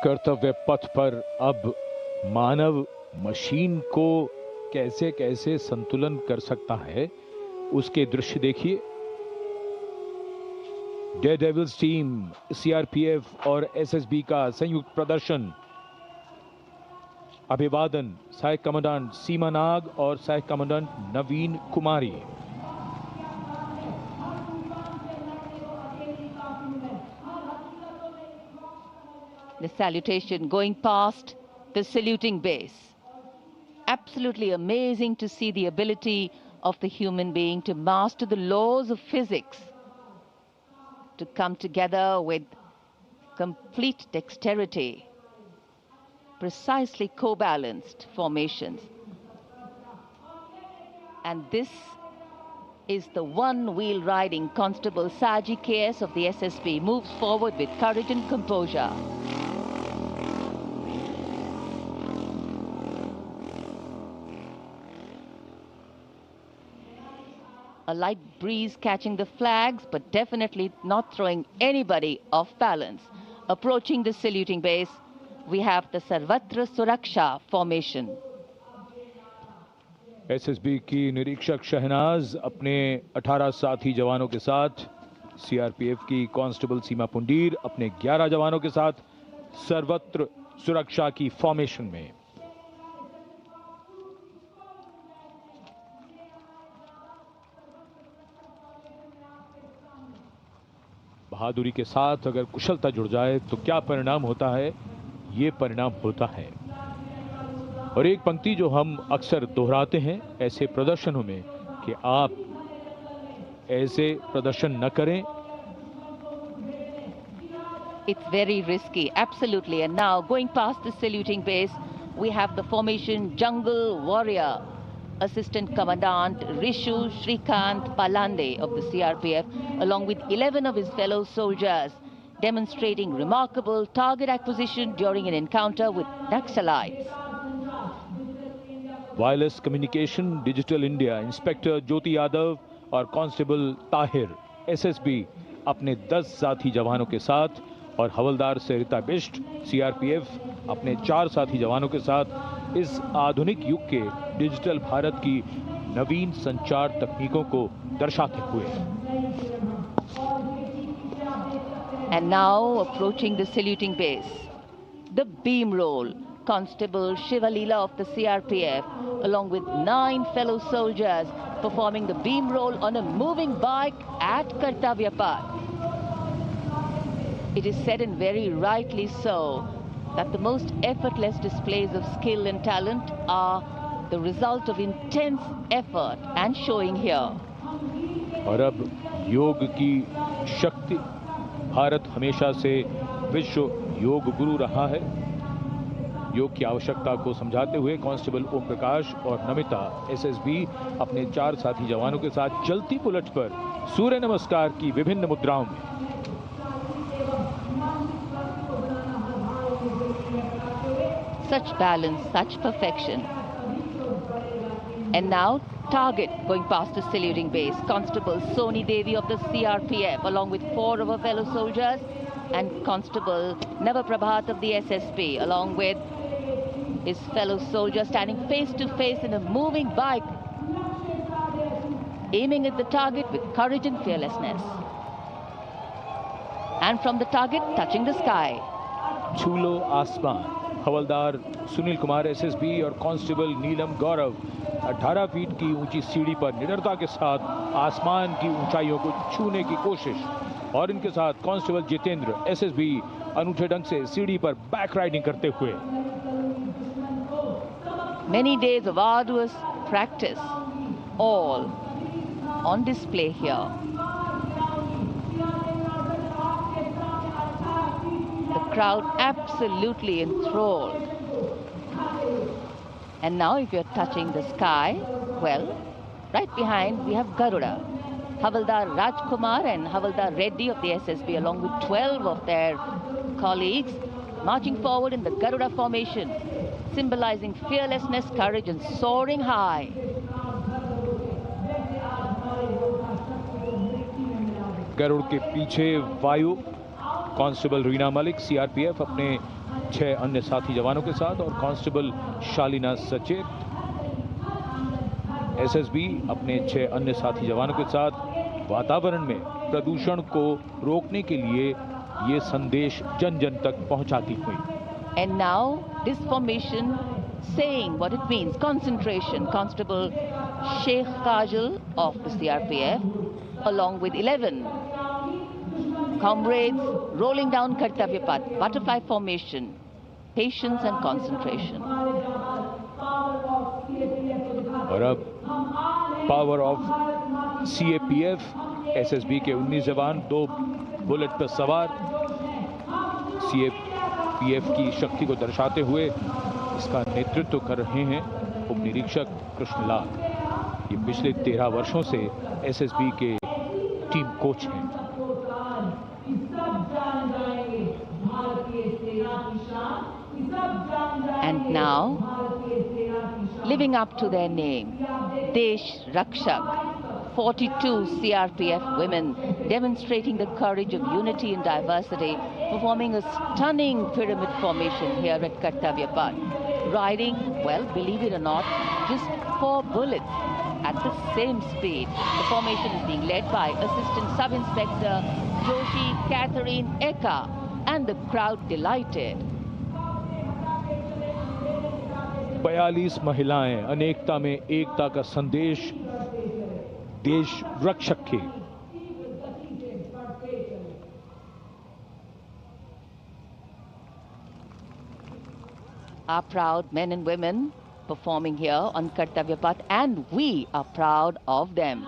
कर्तव्य पथ पर अब मानव मशीन को कैसे कैसे संतुलन कर सकता है, उसके दृश्य देखिए। डेयरडेविल्स टीम, सीआरपीएफ और एसएसबी का संयुक्त प्रदर्शन। अभिवादन सहायक कमांडेंट सीमा नाग और सहायक commandant Naveen Kumari. The salutation going past the saluting base. Absolutely amazing to see the ability of the human being to master the laws of physics, to come together with complete dexterity, precisely co-balanced formations. And this is the one-wheel riding Constable Saji KS of the SSB moves forward with courage and composure. A light breeze catching the flags, but definitely not throwing anybody off balance. Approaching the saluting base, we have the Sarvatra Suraksha formation. SSB की निरीक्षक शहनाज अपने 18 साथी जवानों के साथ, CRPF की constable सीमा पुंडीर अपने 11 जवानों के साथ सर्वत्र सुरक्षा की फॉर्मेशन में। बहादुरी के साथ अगर कुशलता जुड़ जाए तो क्या परिणाम होता है, ये परिणाम होता है। और एक पंक्ति जो हम अक्सर दोहराते हैं ऐसे प्रदर्शनों में कि आप ऐसे प्रदर्शन न करें। It's very risky, absolutely. And now going past the saluting base, we have the formation Jungle Warrior. Assistant Commandant Rishu Shrikant Palande of the CRPF, along with 11 of his fellow soldiers, demonstrating remarkable target acquisition during an encounter with Naxalites. Wireless communication digital India inspector Jyoti Yadav और constable Tahir SSB अपने 10 साथी जवानों के साथ और हवलदार सरिता Bisht CRPF अपने 4 साथी जवानों के साथ इस आधुनिक युग के डिजिटल भारत की नवीन संचार तकनीकों को दर्शाते हुए। And now approaching the saluting base, the beam roll. Constable Shivalila of the CRPF, along with 9 fellow soldiers, performing the beam roll on a moving bike at Kartavya Path. It is said, and very rightly so, that the most effortless displays of skill and talent are the result of intense effort and showing here. और अब योग की शक्ति, भारत हमेशा से विश्व योग गुरु रहा है। योग की आवश्यकता को समझाते हुए कांस्टेबल ओम प्रकाश और नमिता एसएसबी अपने 4 साथी जवानों के साथ चलती बुलेट पर सूर्य नमस्कार की विभिन्न मुद्राओं में। Such balance, such perfection. And now target going past the saluting base. Constable Soni Devi of the CRPF, along with 4 of her fellow soldiers, and Constable Navaprabhat of the SSB, along with his fellow soldiers, standing face to face in a moving bike, aiming at the target with courage and fearlessness. And from the target, touching the sky. छूलो आसमान। हवलदार Sunil Kumar SSB और constable नीलम गौरव 18 feet की ऊंची सीढ़ी पर निडरता के साथ आसमान की ऊंचाइयों को छूने की कोशिश। और इनके साथ कांस्टेबल जितेंद्र एसएसबी अनूठे ढंग से सीढ़ी पर बैक राइडिंग करते हुए। Many days of arduous practice, all on display here. The crowd absolutely enthralled. And now if you're touching the sky, well, right behind we have Garuda. Havaldar Rajkumar and Havaldar Reddy of the SSB, along with 12 of their colleagues, marching forward in the Garuda formation, symbolizing fearlessness, courage, and soaring high. Garuda के पीछे वायु constable Reena Malik CRPF अपने 6 अन्य साथी जवानों के साथ और कांस्टेबल शालीना सचेत एसएसबी अपने 6 अन्य साथी जवानों के साथ वातावरण में प्रदूषण को रोकने के लिए ये संदेश जन जन तक पहुंचाती हुई। And now this formation saying what it means, concentration. Constable Sheikh Kajal of the CRPF along with 11 comrades rolling down Kartavya Path, butterfly formation, patience and concentration. और अब पावर ऑफ सीएपीएफ, एसएसबी के 19 जवान 2 bullet पर सवार CAPF की शक्ति को दर्शाते हुए इसका नेतृत्व कर रहे हैं उप निरीक्षक कृष्णलाल। ये पिछले 13 वर्षों से एसएसबी के टीम कोच हैं। And now, living up to their name, Desh Rakshak, 42 CRPF women demonstrating the courage of unity and diversity, performing a stunning pyramid formation here at Kartavya Path. Riding, well, believe it or not, just 4 bullets at the same speed. The formation is being led by Assistant Sub-Inspector Joshi Catherine Eka, and the crowd delighted. 42 महिलाएं अनेकता में एकता का संदेश देश रक्षक के। Our proud men and women performing here on Kartavya Path, and we are proud of them.